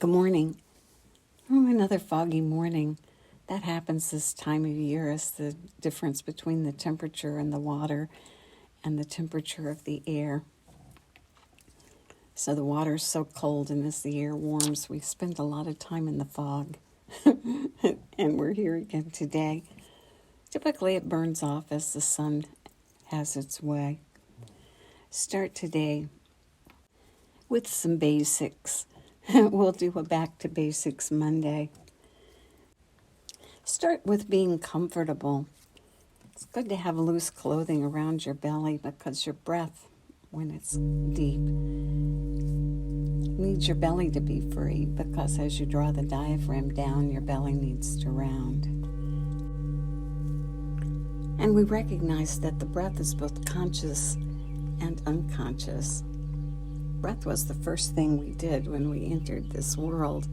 Good morning. Oh, another foggy morning. That happens this time of year as the difference between the temperature in the water and the temperature of the air. So the water's so cold, and as the air warms, we spend a lot of time in the fog. And we're here again today. Typically it burns off as the sun has its way. Start today with some basics. We'll do a Back to Basics Monday. Start with being comfortable. It's good to have loose clothing around your belly because your breath, when it's deep, needs your belly to be free, because as you draw the diaphragm down, your belly needs to round. And we recognize that the breath is both conscious and unconscious. Breath was the first thing we did when we entered this world.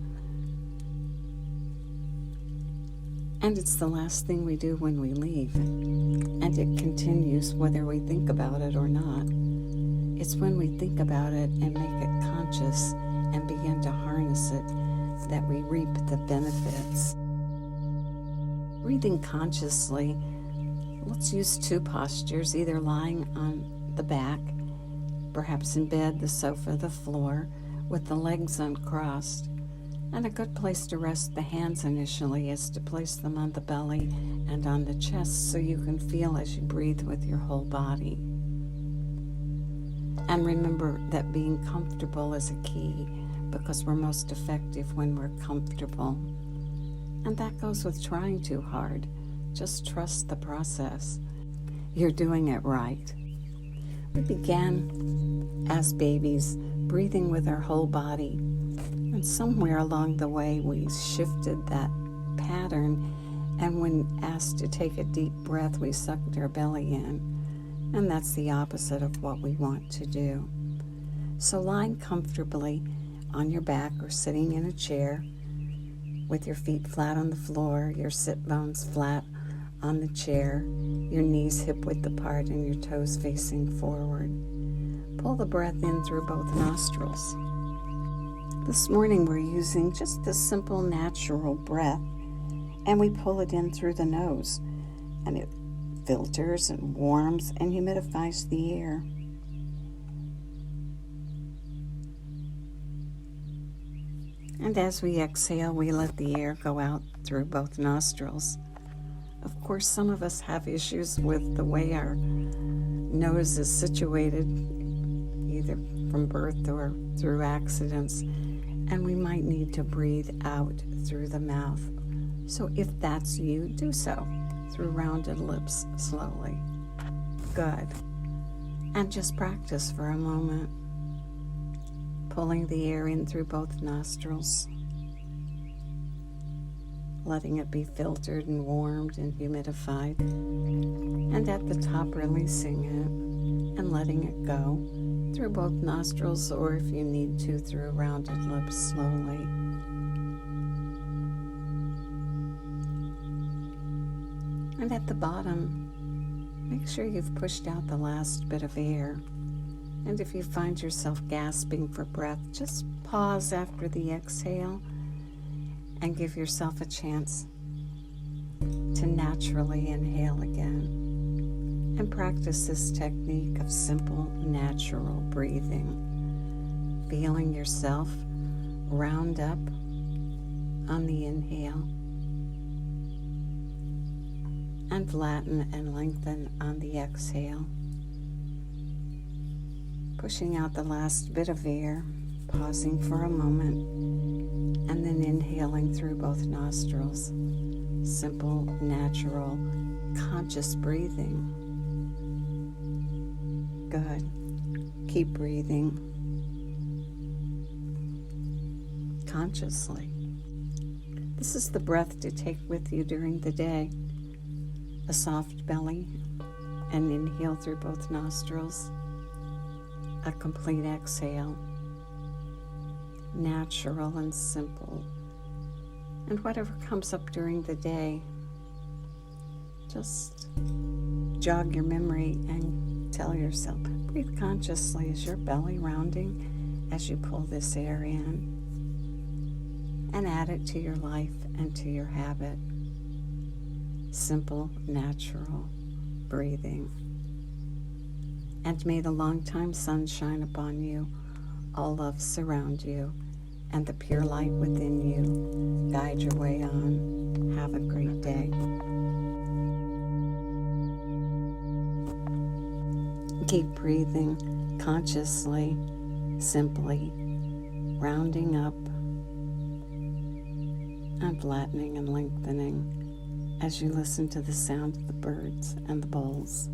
And it's the last thing we do when we leave. And it continues whether we think about it or not. It's when we think about it and make it conscious and begin to harness it that we reap the benefits. Breathing consciously, let's use two postures, either lying on the back, perhaps in bed, the sofa, the floor, with the legs uncrossed. And a good place to rest the hands initially is to place them on the belly and on the chest so you can feel as you breathe with your whole body. And remember that being comfortable is a key, because we're most effective when we're comfortable. And that goes with trying too hard. Just trust the process. You're doing it right. We began as babies, breathing with our whole body, and somewhere along the way we shifted that pattern, and when asked to take a deep breath, we sucked our belly in, and that's the opposite of what we want to do. So lying comfortably on your back or sitting in a chair with your feet flat on the floor, your sit bones flat on the chair, your knees hip-width apart and your toes facing forward. Pull the breath in through both nostrils. This morning we're using just the simple natural breath, and we pull it in through the nose, and it filters and warms and humidifies the air. And as we exhale, we let the air go out through both nostrils. Of course, some of us have issues with the way our nose is situated, either from birth or through accidents, and we might need to breathe out through the mouth. So if that's you, do so through rounded lips slowly. Good. And just practice for a moment, pulling the air in through both nostrils, letting it be filtered and warmed and humidified, and at the top releasing it and letting it go through both nostrils, or if you need to, through rounded lips slowly. And at the bottom, make sure you've pushed out the last bit of air. And if you find yourself gasping for breath, just pause after the exhale and give yourself a chance to naturally inhale again. And practice this technique of simple, natural breathing, feeling yourself round up on the inhale and flatten and lengthen on the exhale, pushing out the last bit of air, pausing for a moment, and then inhaling through both nostrils. Simple, natural, conscious breathing. Good. Keep breathing consciously. This is the breath to take with you during the day. A soft belly, and inhale through both nostrils. A complete exhale. Natural and simple. And whatever comes up during the day, just jog your memory and tell yourself, breathe consciously. Is your belly rounding as you pull this air in? and add it to your life and to your habit. Simple, natural breathing. And may the long-time sun shine upon you, all love surround you, and the pure light within you guide your way on. Have a great day. Keep breathing consciously, simply, rounding up and flattening and lengthening as you listen to the sound of the birds and the bowls.